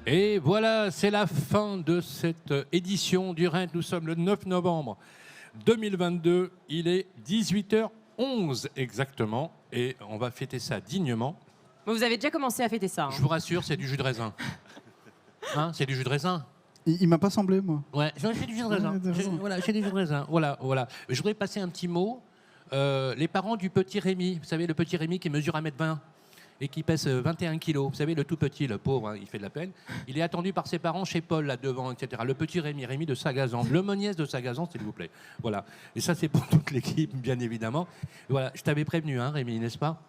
Et voilà, c'est la fin de cette édition du Rent. Nous sommes le 9 novembre 2022. Il est 18h11 exactement. Et on va fêter ça dignement. Vous avez déjà commencé à fêter ça. Hein. Je vous rassure, c'est du jus de raisin. Hein, c'est du jus de raisin. Il m'a pas semblé, moi. Ouais, j'ai du jus de raisin. Voilà, j'ai du jus de raisin. Voilà, voilà. Je voudrais passer un petit mot. Les parents du petit Rémi, vous savez, le petit Rémi qui mesure 1m20 et qui pèse 21 kilos. Vous savez, le tout petit, le pauvre, hein, il fait de la peine. Il est attendu par ses parents chez Paul, là devant, etc. Le petit Rémi, Rémi de Sagazan. Le Moniès de Sagazan, s'il vous plaît. Voilà. Et ça, c'est pour toute l'équipe, bien évidemment. Voilà. Je t'avais prévenu, hein, Rémi, n'est-ce pas?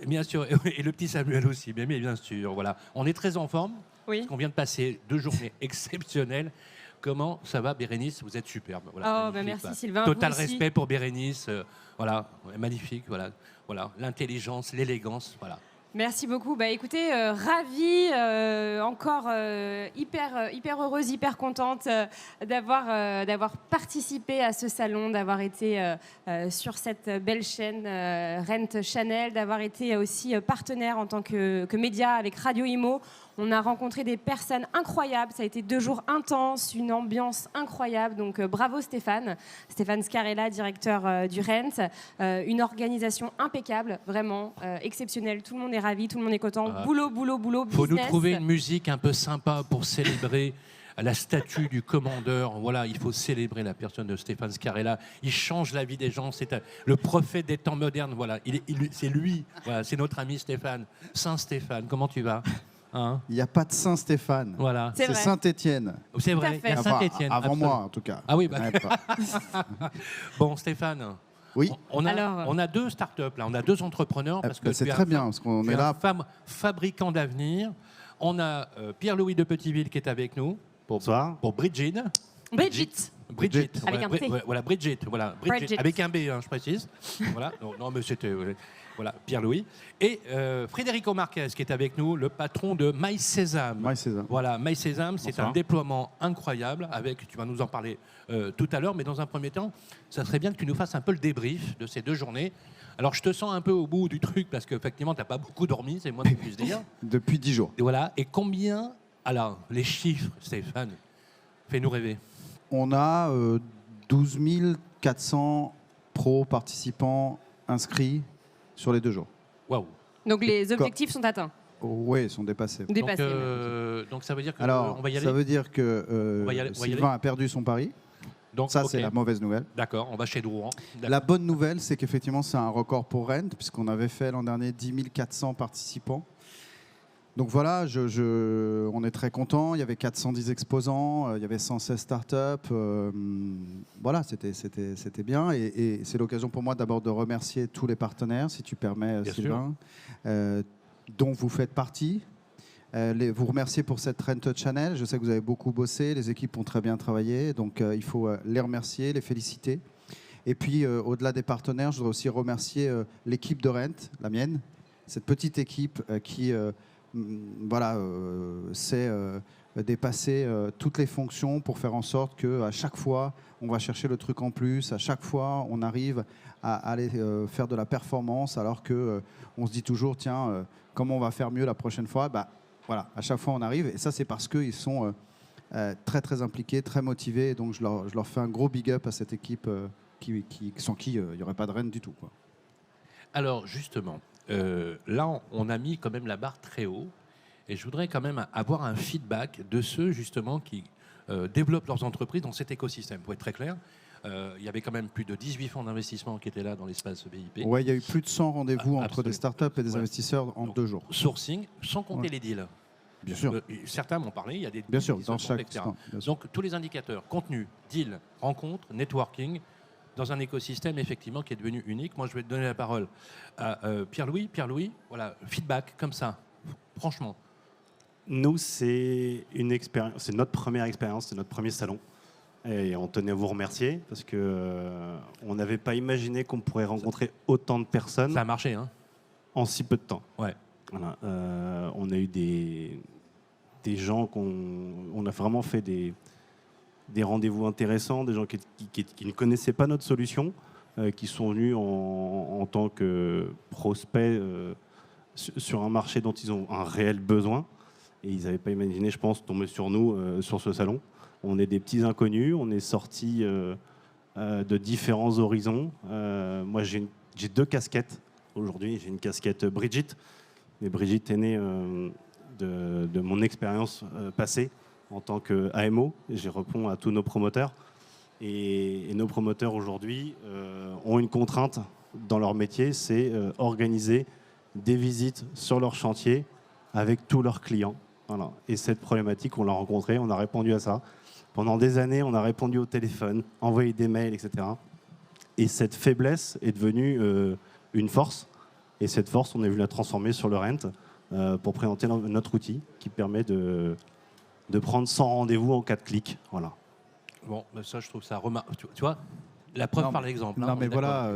Bien sûr. Et le petit Samuel aussi, bien sûr. Voilà. On est très en forme. Oui. Parce qu'on vient de passer 2 journées exceptionnelles. Comment ça va, Bérénice? Vous êtes superbe. Voilà, oh, bah merci, Sylvain. Total respect pour Bérénice. Voilà, magnifique. Voilà, voilà, l'intelligence, l'élégance. Voilà. Merci beaucoup. Bah, écoutez, ravie, encore hyper heureuse, hyper contente d'avoir participé à ce salon, d'avoir été sur cette belle chaîne Rent Channel, d'avoir été aussi partenaire en tant que média avec Radio Imo. On a rencontré des personnes incroyables. Ça a été 2 jours intenses, une ambiance incroyable. Donc bravo Stéphane Scarella, directeur du Rent. Une organisation impeccable, vraiment exceptionnelle. Tout le monde est ravi, tout le monde est content. Boulot, business. Faut nous trouver une musique un peu sympa pour célébrer la statue du commandeur. Voilà, il faut célébrer la personne de Stéphane Scarella. Il change la vie des gens. C'est le prophète des temps modernes. Voilà, c'est lui. Voilà, c'est notre ami Stéphane. Saint Stéphane, comment tu vas? Hein? Il n'y a pas de Saint-Stéphane. Voilà. C'est Saint-Étienne. C'est vrai, il y a Saint-Étienne. Avant moi, en tout cas. Ah oui, bah... Bon, Stéphane. Oui. On a 2 startups, là. On a 2 entrepreneurs. Parce que c'est très bien, parce qu'on est là. Fabricant d'avenir. On a Pierre-Louis de Petiteville qui est avec nous. Pour Brigitte. Avec un T. Voilà, Brigitte. Avec un B, hein, je précise. Voilà. Non, mais c'était... Voilà, Pierre-Louis. Et Federico Marquez, qui est avec nous, le patron de MySésame. Voilà, MySésame, c'est un déploiement incroyable. Tu vas nous en parler tout à l'heure, mais dans un premier temps, ça serait bien que tu nous fasses un peu le débrief de ces 2 journées. Alors, je te sens un peu au bout du truc, parce qu'effectivement, tu n'as pas beaucoup dormi, c'est moins que je puisse dire. Depuis 10 jours. Et voilà. Et combien... Alors, les chiffres, Stéphane, fais-nous rêver. On a 12 400 pros participants inscrits sur les 2 jours. Waouh. Donc les objectifs sont atteints. Oui, ils sont dépassés. Donc ça veut dire que on va y aller. Ça veut dire que Sylvain a perdu son pari. Donc ça, c'est la mauvaise nouvelle. D'accord, on va chez Drouan. La bonne nouvelle, c'est qu'effectivement, c'est un record pour Rent, puisqu'on avait fait l'an dernier 10 400 participants. Donc voilà, on est très contents. Il y avait 410 exposants, il y avait 116 startups. Voilà, c'était bien. Et c'est l'occasion pour moi d'abord de remercier tous les partenaires, si tu permets, bien Sylvain, dont vous faites partie. Vous remercier pour cette Rent Channel. Je sais que vous avez beaucoup bossé, les équipes ont très bien travaillé. Donc il faut les remercier, les féliciter. Et puis, au-delà des partenaires, je voudrais aussi remercier l'équipe de Rent, la mienne, cette petite équipe qui... c'est dépasser toutes les fonctions pour faire en sorte qu'à chaque fois, on va chercher le truc en plus, à chaque fois, on arrive à aller faire de la performance, alors qu'on se dit toujours, tiens, comment on va faire mieux la prochaine fois? Voilà, à chaque fois, on arrive. Et ça, c'est parce qu'ils sont très, très impliqués, très motivés. Et donc, je leur fais un gros big up à cette équipe sans qui il n'y aurait pas de Rennes du tout, quoi. Alors, justement... là, on a mis quand même la barre très haut. Et je voudrais quand même avoir un feedback de ceux, justement, qui développent leurs entreprises dans cet écosystème. Pour être très clair, il y avait quand même plus de 18 fonds d'investissement qui étaient là dans l'espace BIP. Oui, il y a eu plus de 100 rendez-vous entre des startups et des investisseurs en 2 jours. Sourcing, sans compter les deals. Bien sûr. Certains m'ont parlé, il y a des bien sûr, deals dans chaque etc. Donc, tous les indicateurs, contenu, deal, rencontre, networking, dans un écosystème effectivement qui est devenu unique. Moi, je vais te donner la parole à Pierre-Louis. Pierre-Louis, voilà, feedback comme ça, franchement. Nous, c'est notre première expérience, c'est notre premier salon. Et on tenait à vous remercier parce qu'on n'avait pas imaginé qu'on pourrait rencontrer autant de personnes. Ça a marché, hein? En si peu de temps. Ouais. Voilà. On a eu des gens on a vraiment fait des rendez-vous intéressants, des gens qui ne connaissaient pas notre solution, qui sont venus en tant que prospects sur un marché dont ils ont un réel besoin. et ils n'avaient pas imaginé, je pense, tomber sur nous sur ce salon. On est des petits inconnus, on est sortis de différents horizons. Moi, j'ai 2 casquettes aujourd'hui. J'ai une casquette Brigitte, mais Brigitte est née de mon expérience passée en tant qu'AMO. J'y réponds à tous nos promoteurs. Et nos promoteurs aujourd'hui ont une contrainte dans leur métier, c'est organiser des visites sur leur chantier avec tous leurs clients. Voilà. Et cette problématique, on l'a rencontrée, on a répondu à ça. Pendant des années, on a répondu au téléphone, envoyé des mails, etc. Et cette faiblesse est devenue une force. Et cette force, on est venu la transformer sur le Rent pour présenter notre outil qui permet de prendre 100 rendez-vous en 4 clics. Voilà. Bon, ça, je trouve ça remarquable. Tu vois, la preuve par l'exemple. Non, mais voilà,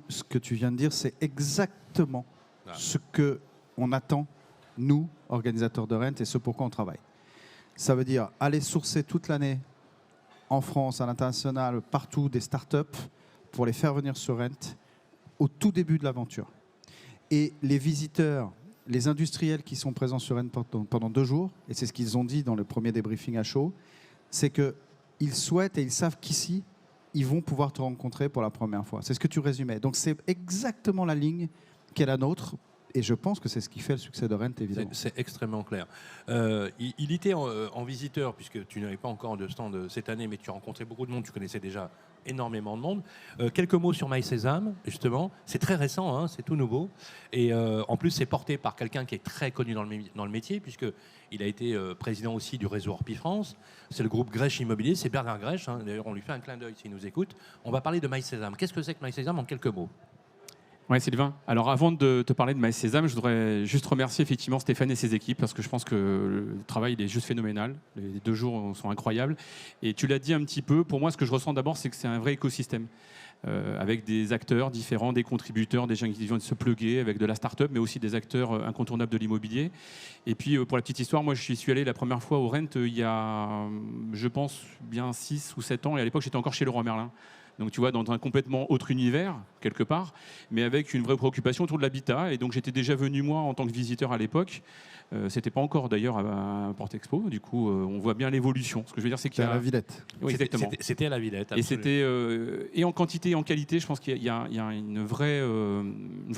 ce que tu viens de dire, c'est exactement ce qu'on attend, nous, organisateurs de Rent, et ce pourquoi on travaille. Ça veut dire aller sourcer toute l'année en France, à l'international, partout, des startups pour les faire venir sur Rent au tout début de l'aventure. Et les visiteurs, les industriels qui sont présents sur Rent pendant 2 jours, et c'est ce qu'ils ont dit dans le premier débriefing à chaud, c'est qu'ils souhaitent et ils savent qu'ici, ils vont pouvoir te rencontrer pour la première fois. C'est ce que tu résumais. Donc c'est exactement la ligne qui est la nôtre. Et je pense que c'est ce qui fait le succès de Rent, évidemment. C'est extrêmement clair. Il était en visiteur, puisque tu n'avais pas encore de stand cette année, mais tu as rencontré beaucoup de monde, tu connaissais déjà énormément de monde. Quelques mots sur MySésame, justement. C'est très récent, hein, c'est tout nouveau. Et en plus, c'est porté par quelqu'un qui est très connu dans le métier, puisqu'il a été président aussi du réseau Orpi France. C'est le groupe Grèche Immobilier, c'est Bernard Grèche. Hein. D'ailleurs, on lui fait un clin d'œil s'il nous écoute. On va parler de MySésame. Qu'est-ce que c'est que MySésame en quelques mots? Oui, Sylvain. Alors, avant de te parler de MySésame, je voudrais juste remercier effectivement Stéphane et ses équipes parce que je pense que le travail il est juste phénoménal. Les 2 jours sont incroyables. Et tu l'as dit un petit peu. Pour moi, ce que je ressens d'abord, c'est que c'est un vrai écosystème avec des acteurs différents, des contributeurs, des gens qui viennent se pluguer avec de la start-up, mais aussi des acteurs incontournables de l'immobilier. Et puis, pour la petite histoire, moi, je suis allé la première fois au Rent il y a, je pense, bien 6 ou 7 ans. Et à l'époque, j'étais encore chez Leroy Merlin. Donc tu vois, dans un complètement autre univers, quelque part, mais avec une vraie préoccupation autour de l'habitat. Et donc j'étais déjà venu, moi, en tant que visiteur à l'époque. C'était pas encore d'ailleurs à Porte Expo. Du coup, on voit bien l'évolution. Ce que je veux dire, c'est qu'il y a... à la Villette. Oui, exactement. C'était à la Villette. Et c'était et en quantité et en qualité, je pense qu'il y a une vraie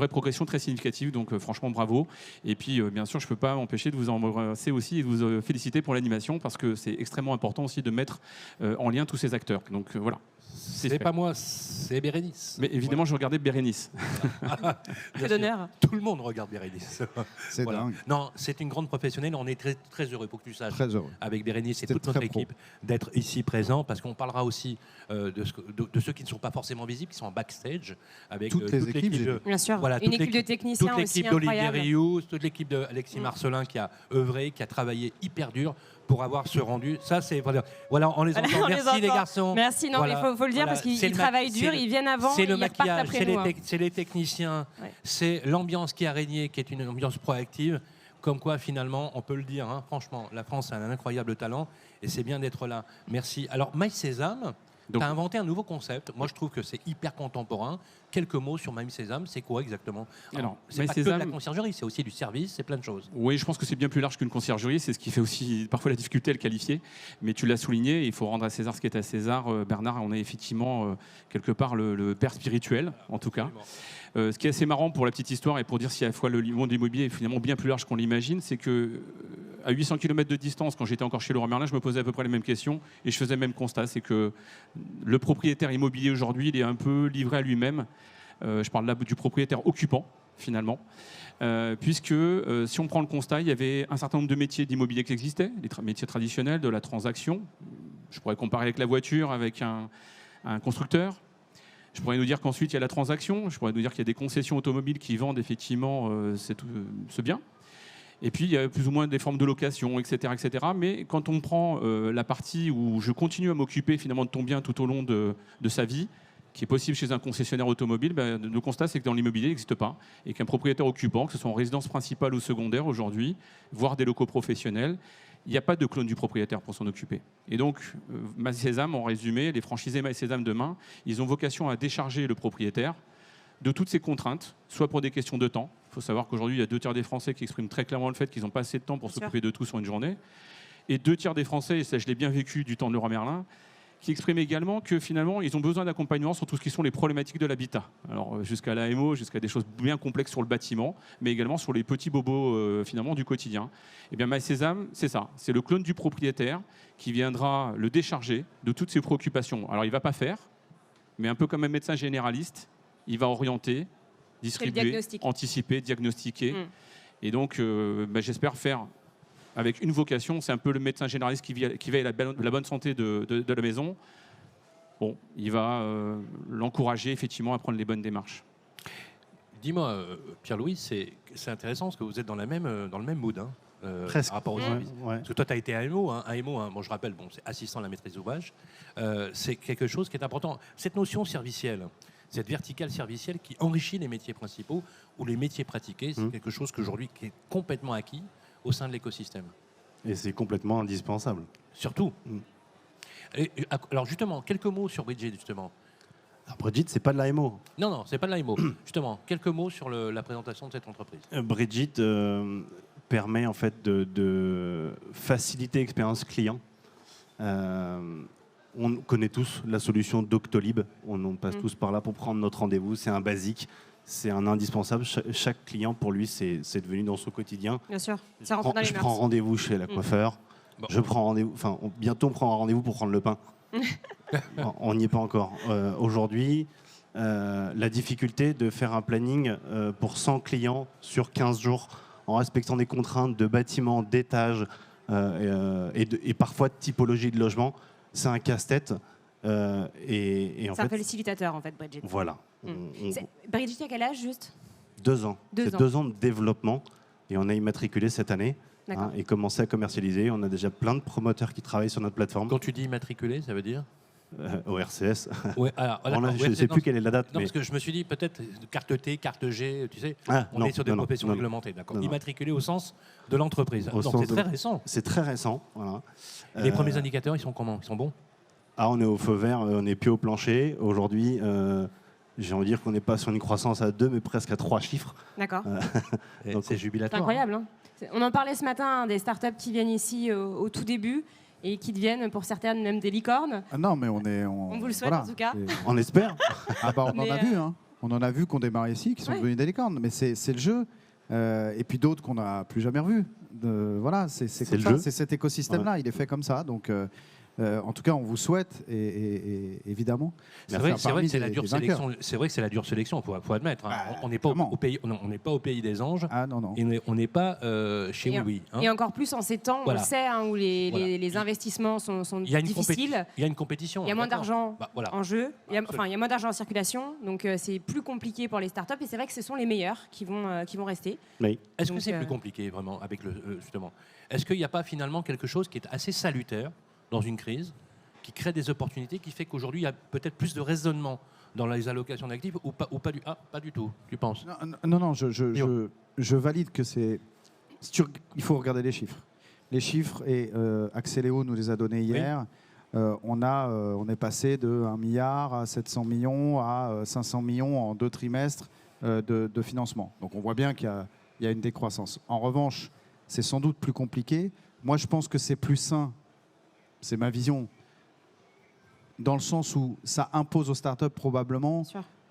progression très significative. Donc franchement, bravo. Et puis, bien sûr, je peux pas m'empêcher de vous embrasser aussi et de vous féliciter pour l'animation parce que c'est extrêmement important aussi de mettre en lien tous ces acteurs. Donc voilà. C'est pas moi, c'est Bérénice. Mais évidemment, je regardais Bérénice. Que d'honneur. Tout le monde regarde Bérénice. C'est dingue. Non, c'est une grande professionnelle. On est très, très heureux, pour que tu saches, Très heureux. avec Bérénice et C'était toute notre très pro. équipe, d'être ici présent, parce qu'on parlera aussi de ceux qui ne sont pas forcément visibles, qui sont en backstage, avec Toutes les équipes, j'ai vu. Bien sûr. Voilà, Une toute équipe de l'équipe- techniciens toute aussi l'équipe d'Olivier incroyable. Rioux, toute l'équipe d'Alexis Marcelin qui a œuvré, qui a travaillé hyper dur pour avoir ce rendu. Ça, c'est voilà, on les entend. On les Merci les entend. garçons. Merci, non, Voilà. mais il faut le dire Voilà. parce qu'ils C'est le travaillent c'est dur, le- ils viennent avant, c'est et le ils repartent maquillage, après c'est nous. c'est les techniciens, Ouais. c'est l'ambiance qui a régné, qui est une ambiance proactive. Comme quoi, finalement, on peut le dire, hein, franchement, la France a un incroyable talent et c'est bien d'être là. Merci. Alors, MySésame, tu Donc- as inventé un nouveau concept. Moi, je trouve que c'est hyper contemporain. Quelques mots sur MySésame, c'est quoi exactement? Alors, c'est pas que de la MySésame- conciergerie, c'est aussi du service, c'est plein de choses. Oui, je pense que c'est bien plus large qu'une conciergerie. C'est ce qui fait aussi parfois la difficulté à le qualifier. Mais tu l'as souligné, il faut rendre à César ce qui est à César. Bernard, on est effectivement quelque part le père spirituel, en tout cas. Ce qui est assez marrant pour la petite histoire et pour dire si à la fois le monde immobilier est finalement bien plus large qu'on l'imagine, c'est que à 800 km de distance, quand j'étais encore chez Leroy Merlin, je me posais à peu près les mêmes questions et je faisais le même constat, c'est que le propriétaire immobilier aujourd'hui, il est un peu livré à lui-même. Je parle là du propriétaire occupant, finalement. Puisque si on prend le constat, il y avait un certain nombre de métiers d'immobilier qui existaient, les métiers traditionnels, de la transaction. Je pourrais comparer avec la voiture, avec un constructeur. Je pourrais nous dire qu'ensuite il y a la transaction. Je pourrais nous dire qu'il y a des concessions automobiles qui vendent effectivement ce bien. Et puis il y a plus ou moins des formes de location, etc., etc. Mais quand on prend la partie où je continue à m'occuper finalement de ton bien tout au long de sa vie, qui est possible chez un concessionnaire automobile, le constat c'est que dans l'immobilier, il n'existe pas. Et qu'un propriétaire occupant, que ce soit en résidence principale ou secondaire aujourd'hui, voire des locaux professionnels, il n'y a pas de clone du propriétaire pour s'en occuper. Et donc, MySésame, en résumé, les franchisés MySésame demain, ils ont vocation à décharger le propriétaire de toutes ces contraintes, soit pour des questions de temps, Il faut savoir qu'aujourd'hui, il y a 2 tiers des Français qui expriment très clairement le fait qu'ils n'ont pas assez de temps pour s'occuper de tout sur une journée. Et 2 tiers des Français, et ça je l'ai bien vécu du temps de Leroy Merlin, qui expriment également que finalement, ils ont besoin d'accompagnement sur tout ce qui sont les problématiques de l'habitat. Alors jusqu'à l'AMO, jusqu'à des choses bien complexes sur le bâtiment, mais également sur les petits bobos finalement du quotidien. Et bien MySésame, c'est ça. C'est le clone du propriétaire qui viendra le décharger de toutes ses préoccupations. Alors il ne va pas faire, mais un peu comme un médecin généraliste, il va orienter, distribuer, anticiper, diagnostiquer. Et donc j'espère faire avec une vocation, c'est un peu le médecin généraliste qui veille à la bonne santé de la maison. Bon, il va l'encourager effectivement à prendre les bonnes démarches. Dis-moi, Pierre-Louis, c'est intéressant parce que vous êtes dans le même mood. Hein, presque. Par rapport aux services. Parce que toi, tu as été AMO. Hein, AMO, hein, bon, je rappelle, c'est assistant à la maîtrise d'ouvrage. C'est quelque chose qui est important. Cette notion servicielle, cette verticale servicielle qui enrichit les métiers principaux ou les métiers pratiqués, c'est quelque chose qu'aujourd'hui qui est complètement acquis au sein de l'écosystème. Et c'est complètement indispensable. Surtout. Alors justement, quelques mots sur Brigit, justement. Alors Brigit, c'est pas de l'AMO. Non, c'est pas de l'AMO. Justement, quelques mots sur la présentation de cette entreprise. Brigit permet en fait de faciliter l'expérience client. On connaît tous la solution Doctolib. On passe tous par là pour prendre notre rendez-vous. C'est un basique. C'est un indispensable. Chaque client, pour lui, c'est devenu dans son quotidien. Bien sûr, ça rentre dans les Je mœurs. prends rendez-vous chez la coiffeur. Bon. Je prends rendez-vous. Enfin, bientôt, on prend un rendez-vous pour prendre le pain. On n'y est pas encore. Aujourd'hui, la difficulté de faire un planning pour 100 clients sur 15 jours, en respectant des contraintes de bâtiments, d'étages et parfois de typologie de logement, c'est un casse-tête. C'est un facilitateur, en fait, Brigit. Voilà. Brigit, à quel âge, juste 2 ans. C'est 2 ans de développement et on a immatriculé cette année et commencé à commercialiser. On a déjà plein de promoteurs qui travaillent sur notre plateforme. Quand tu dis immatriculé, ça veut dire au RCS. Ouais, alors, je ne sais plus quelle est la date. Non, parce que je me suis dit peut-être carte T, carte G, tu sais, on est sur des professions réglementées, d'accord. Immatriculé au sens de l'entreprise. C'est très récent. C'est très récent. Voilà. Les premiers indicateurs, ils sont comment? Ils sont bons? On est au feu vert, on est pied au plancher. Aujourd'hui, j'ai envie de dire qu'on n'est pas sur une croissance à 2, mais presque à 3 chiffres. D'accord. C'est jubilatoire. C'est incroyable. Hein. On en parlait ce matin, des startups qui viennent ici au tout début et qui deviennent pour certaines même des licornes. Ah non, mais on vous le souhaite en tout cas. On espère. On en a vu. Hein. On en a vu qu'on démarre ici, qui sont devenus des licornes. Mais c'est le jeu. Et puis d'autres qu'on n'a plus jamais revus. Voilà, c'est cet écosystème-là. Il est fait comme ça. Donc, en tout cas, on vous souhaite, et évidemment. C'est vrai que c'est la dure sélection. C'est vrai que c'est la dure sélection. Faut admettre. Hein. On n'est pas au pays. On n'est pas au pays des anges. Ah non. Et on n'est pas chez Oui. Et encore plus en ces temps, on le sait, où les investissements sont difficiles. Il y a une compétition. Il y a moins d'argent en jeu. Il y a moins d'argent en circulation. Donc c'est plus compliqué pour les startups. Et c'est vrai que ce sont les meilleurs qui vont rester. Oui. Est-ce que c'est plus compliqué vraiment avec justement? Est-ce qu'il n'y a pas finalement quelque chose qui est assez salutaire dans une crise, qui crée des opportunités, qui fait qu'aujourd'hui, il y a peut-être plus de raisonnement dans les allocations d'actifs ou pas du tout, tu penses? Non, je valide que c'est... Il faut regarder les chiffres. Les chiffres, et Axeléo nous les a donnés hier. Oui. On est passé de 1 milliard à 700 millions à 500 millions en 2 trimestres de financement. Donc on voit bien qu'il y a une décroissance. En revanche, c'est sans doute plus compliqué. Moi, je pense que c'est plus sain. C'est ma vision, dans le sens où ça impose aux startups probablement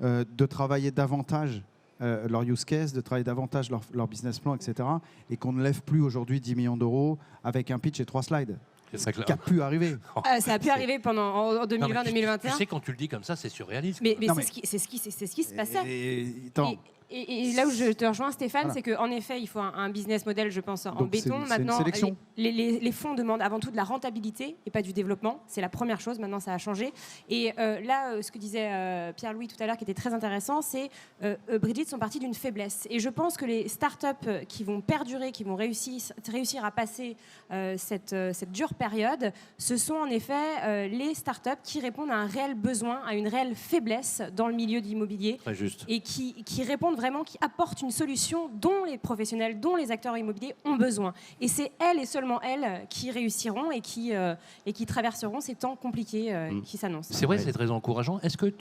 de travailler davantage leur use case, de travailler davantage leur business plan, etc. Et qu'on ne lève plus aujourd'hui 10 millions d'euros avec un pitch et 3 slides. C'est ce qui a pu arriver. Ça a pu arriver en 2020-2021. Tu sais, quand tu le dis comme ça, c'est surréaliste. Mais c'est ce qui se passait. Et là où je te rejoins, Stéphane, c'est qu'en effet, il faut un business model, je pense, en béton. Maintenant, les fonds demandent avant tout de la rentabilité et pas du développement. C'est la première chose. Maintenant, ça a changé. Et là, ce que disait Pierre-Louis tout à l'heure, qui était très intéressant, c'est Brigit sont partis d'une faiblesse. Et je pense que les startups qui vont perdurer, qui vont réussir à passer cette dure période, ce sont en effet les startups qui répondent à un réel besoin, à une réelle faiblesse dans le milieu de l'immobilier. Très juste. Et qui répondent vraiment qui apportent une solution dont les professionnels, dont les acteurs immobiliers ont besoin. Et c'est elles et seulement elles qui réussiront et qui traverseront ces temps compliqués qui s'annoncent. C'est vrai, c'est très encourageant. Est-ce que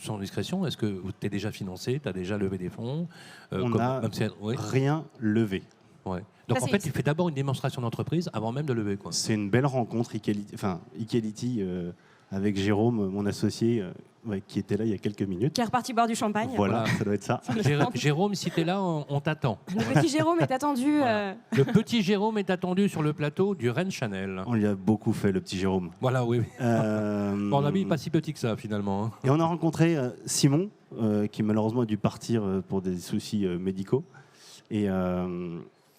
sans discrétion, est-ce que tu es déjà financé, tu as déjà levé des fonds On n'a rien levé. Ouais. Donc Ça, en fait, tu fais d'abord une démonstration d'entreprise avant même de lever, quoi. C'est une belle rencontre Equality avec Jérôme, mon associé, qui était là il y a quelques minutes. Qui est reparti boire du champagne. Voilà, ça doit être ça. Jérôme, si tu es là, on t'attend. Le petit Jérôme est attendu. Voilà. Le petit Jérôme est attendu sur le plateau du Rennes Chanel. On lui a beaucoup fait, le petit Jérôme. Voilà, oui. Bon, l'ami n'est pas si petit que ça, finalement. Hein. Et on a rencontré Simon, qui malheureusement a dû partir pour des soucis médicaux.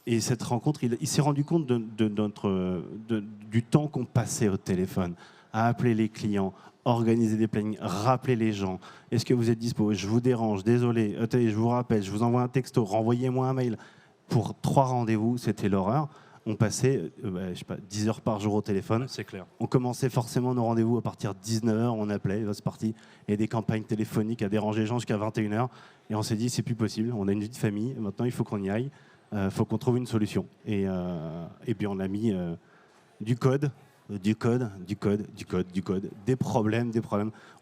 Et cette rencontre, il s'est rendu compte du temps qu'on passait au téléphone, à appeler les clients, organiser des plannings, rappeler les gens. Est-ce que vous êtes dispo? Je vous dérange, désolé. Attendez, je vous rappelle, je vous envoie un texto, renvoyez-moi un mail. Pour 3 rendez-vous, c'était l'horreur. On passait 10 heures par jour au téléphone. C'est clair. On commençait forcément nos rendez-vous à partir de 19h, on appelait, c'est parti. Il y a des campagnes téléphoniques à déranger les gens jusqu'à 21h. Et on s'est dit, c'est plus possible, on a une vie de famille, maintenant il faut qu'on y aille, il faut qu'on trouve une solution. Et puis on a mis du code, des problèmes.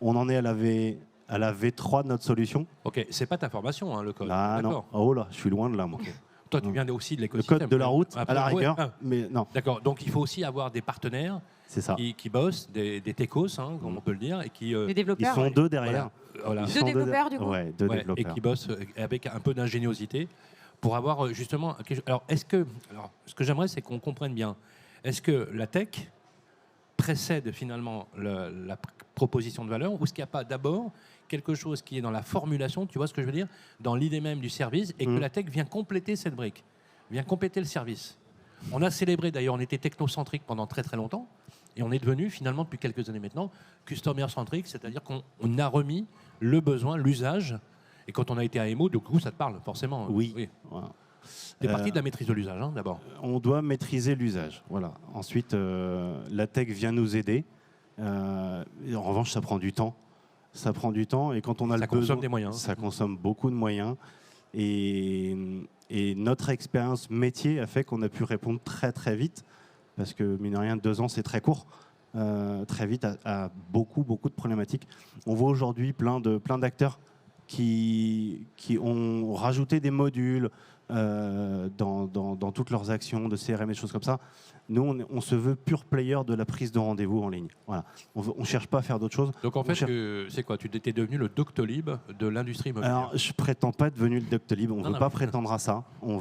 On en est à la V3 de notre solution. Ok, c'est pas ta formation, hein, le code. Ah non, oh là, je suis loin de là, moi. Okay. Toi, tu viens aussi de Le l'écosystème. code de la route, à la rigueur, ouais. mais non. D'accord, donc il faut aussi avoir des partenaires qui bossent, des techos, hein, comme on peut le dire, et qui... Les développeurs. Ils sont 2 derrière. Voilà. Deux développeurs, du coup. Ouais, 2 développeurs. Et qui bossent avec un peu d'ingéniosité pour avoir justement... Alors, ce que j'aimerais, c'est qu'on comprenne bien. Est-ce que la tech précède finalement la proposition de valeur, ou est-ce qu'il n'y a pas d'abord quelque chose qui est dans la formulation, tu vois ce que je veux dire, dans l'idée même du service, et que la tech vient compléter cette brique, vient compléter le service. On a célébré, d'ailleurs, on était technocentrique pendant très très longtemps, et on est devenu finalement, depuis quelques années maintenant, customer-centrique, c'est-à-dire qu'on a remis le besoin, l'usage, et quand on a été à Emo, du coup, ça te parle forcément. Oui. Voilà. C'est partie de la maîtrise de l'usage, hein, d'abord. On doit maîtriser l'usage. Voilà. Ensuite, la tech vient nous aider. En revanche, ça prend du temps. Ça prend du temps, et quand on a le besoin, consomme des moyens. Ça consomme beaucoup de moyens. Et notre expérience métier a fait qu'on a pu répondre très très vite, parce que mine de rien, 2 ans, c'est très court. Très vite à beaucoup de problématiques. On voit aujourd'hui plein d'acteurs qui ont rajouté des modules dans toutes leurs actions de CRM et des choses comme ça. Nous, on se veut pure player de la prise de rendez-vous en ligne. Voilà. On ne cherche pas à faire d'autres choses. Donc en fait, c'est quoi? Tu étais devenu le Doctolib de l'industrie immobilière? Alors, je prétends pas être devenu le Doctolib. On ne veut pas prétendre à ça. On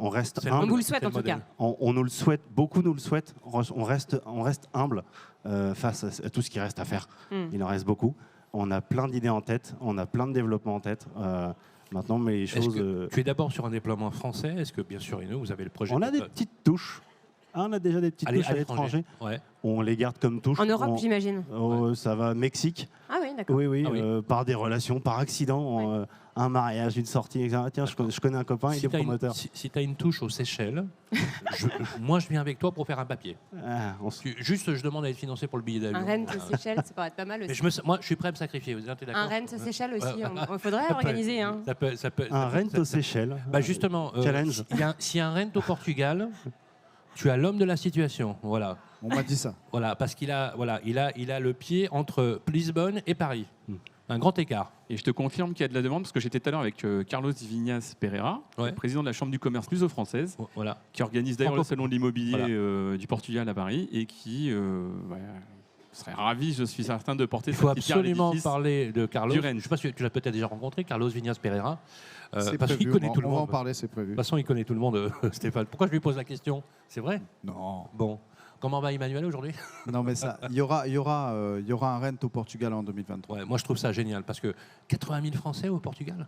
reste humble. On vous le souhaite en tout cas. On nous le souhaite, beaucoup nous le souhaitent. On reste humble face à tout ce qui reste à faire. Il en reste beaucoup. On a plein d'idées en tête. On a plein de développements en tête. Maintenant, mais les choses. Tu es d'abord sur un déploiement français. Est-ce que, bien sûr, vous avez le projet? On a des petites touches. On a déjà des petites touches à l'étranger. Ouais. On les garde comme touches. En Europe, j'imagine. Ça va, Mexique. Ah oui, d'accord. Oui. Par des relations, par accident, un mariage, une sortie, etc. Tiens, je connais un copain, il est promoteur. Si tu as une touche aux Seychelles, moi je viens avec toi pour faire un papier. Juste, je demande à être financé pour le billet d'avion. Un Rennes aux Seychelles, ça pourrait être pas mal aussi. Mais moi, je suis prêt à me sacrifier. Vous êtes d'accord? Un Rennes aux Seychelles aussi, il faudrait organiser. Hein. Un Rennes aux Seychelles. Justement, challenge. S'il y a un Rennes au Portugal, tu as l'homme de la situation. Voilà. On m'a dit ça. Voilà, parce qu'il a le pied entre Lisbonne et Paris. Un grand écart. Et je te confirme qu'il y a de la demande, parce que j'étais tout à l'heure avec Carlos Vignas Pereira, président de la Chambre du commerce luso-française, qui organise d'ailleurs le salon de l'immobilier du Portugal à Paris, et qui serait ravi, je suis certain, de porter cette pierre à l'édifice. Il faut absolument parler de Carlos. Je ne sais pas si tu l'as peut-être déjà rencontré, Carlos Vignas Pereira. Parce qu'il connaît tout le monde. On va en parler, c'est prévu. De toute façon, il connaît tout le monde, Stéphane. Pourquoi je lui pose la question? C'est vrai? Non. Bon. Comment va Emmanuel aujourd'hui? Non, mais il y aura un Rennes au Portugal en 2023. Moi, je trouve ça génial parce que 80 000 Français au Portugal.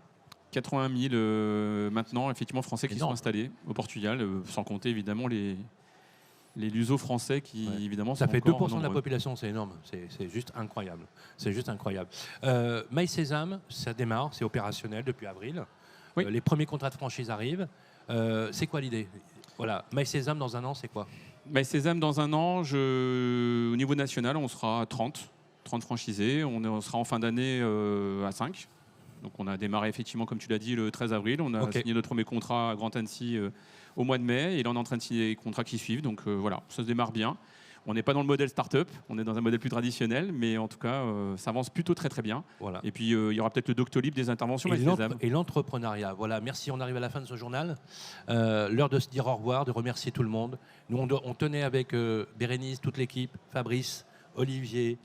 80 000 maintenant, effectivement, Français qui sont installés au Portugal, sans compter évidemment les lusos français qui, évidemment, ça sont fait encore 2% de la nombreux. population, c'est énorme. C'est juste incroyable. C'est juste incroyable. My Sésame, ça démarre, c'est opérationnel depuis avril. Oui. Les premiers contrats de franchise arrivent. C'est quoi l'idée? Voilà, My Sésame dans un an, c'est quoi? My Sésame, dans un an, au niveau national, on sera à 30 franchisés. On sera en fin d'année à 5. Donc on a démarré effectivement, comme tu l'as dit, le 13 avril. On a Ok. signé notre premier contrat à Grand Annecy au mois de mai. Et là, on est en train de signer les contrats qui suivent. Donc voilà, ça se démarre bien. On n'est pas dans le modèle start-up, on est dans un modèle plus traditionnel, mais en tout cas, ça avance plutôt très très bien. Voilà. Et puis, il y aura peut-être le Doctolib des interventions avec les âmes. Et l'entrepreneuriat. Voilà, merci, on arrive à la fin de ce journal. L'heure de se dire au revoir, de remercier tout le monde. Nous, on tenait avec Bérénice, toute l'équipe, Fabrice, Olivier,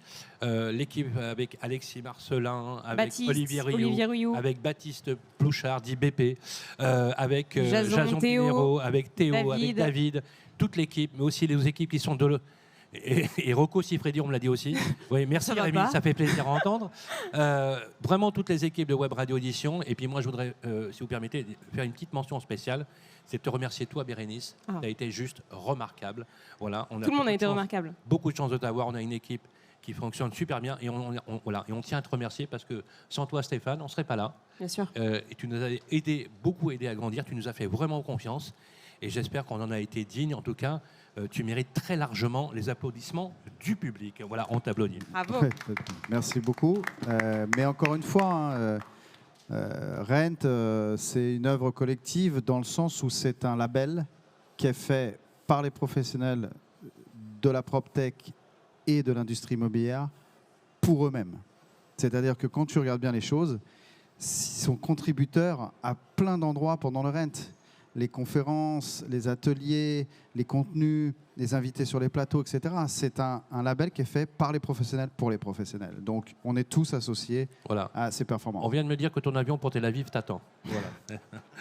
l'équipe avec Alexis Marcelin, avec Baptiste, Olivier Rioux, avec Baptiste Plouchard, dit BP, avec Jason, Théo, Pinero, avec Théo, avec David. David, toute l'équipe, mais aussi les équipes qui sont de... Et Rocco Siffredi, on me l'a dit aussi. Oui, merci Ça va Rémi, pas. ça fait plaisir à entendre. Vraiment toutes les équipes de Web Radio Audition. Et puis moi, je voudrais, si vous permettez, faire une petite mention spéciale. C'est de te remercier, toi, Bérénice. Ah. Tu as été juste remarquable. Voilà, Tout le monde a été remarquable. Beaucoup de chance de t'avoir. On a une équipe qui fonctionne super bien. Et voilà, et on tient à te remercier parce que sans toi, Stéphane, on ne serait pas là. Bien sûr. Et tu nous as beaucoup aidé à grandir. Tu nous as fait vraiment confiance. Et j'espère qu'on en a été digne. En tout cas, tu mérites très largement les applaudissements du public. Voilà, on t'applaudit. Bravo. Ouais, merci beaucoup. Mais encore une fois, Rent, c'est une œuvre collective dans le sens où c'est un label qui est fait par les professionnels de la PropTech et de l'industrie immobilière pour eux-mêmes. C'est-à-dire que quand tu regardes bien les choses, ils sont contributeurs à plein d'endroits pendant le Rent. Les conférences, les ateliers, les contenus, les invités sur les plateaux, etc. C'est un label qui est fait par les professionnels pour les professionnels. Donc, on est tous associés Voilà. à ces performances. On vient de me dire que ton avion pour Tel Aviv t'attend. Voilà.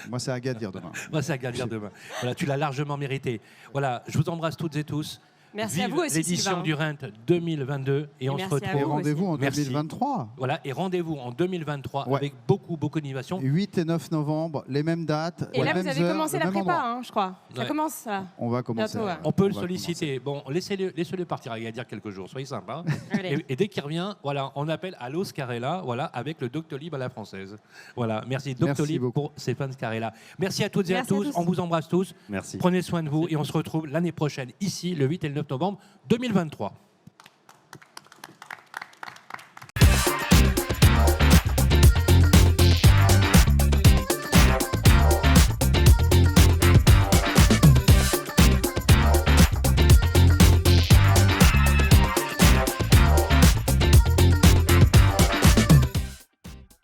Moi, c'est à Agadir demain. Moi, c'est à Gadir demain. Voilà, tu l'as largement mérité. Voilà, je vous embrasse toutes et tous. Merci Vive à vous aussi, l'édition Sylvain. du Rent 2022 et on se merci à retrouve. Et vous. rendez-vous en Merci. 2023. Voilà, et rendez-vous en 2023 Ouais. avec beaucoup d'innovations. 8 et 9 novembre, les mêmes dates, Et les là, mêmes vous avez heures, commencé le la même prépa, endroit. hein, je crois. Ça Ouais. commence, là. On va commencer. Bientôt, ouais. On peut le va solliciter. Bon, laissez-le partir à Gadir quelques jours, soyez sympa. Allez. Et dès qu'il revient, voilà, on appelle Allo Scarella, voilà, avec le Doctolib à la française. Voilà, merci Doctolib beaucoup. pour Stéphane Scarella. Merci à toutes et à Merci à tous. tous. On vous embrasse tous. Merci. Prenez soin de vous et on se retrouve l'année prochaine ici, le 8 et le 9 novembre 2023.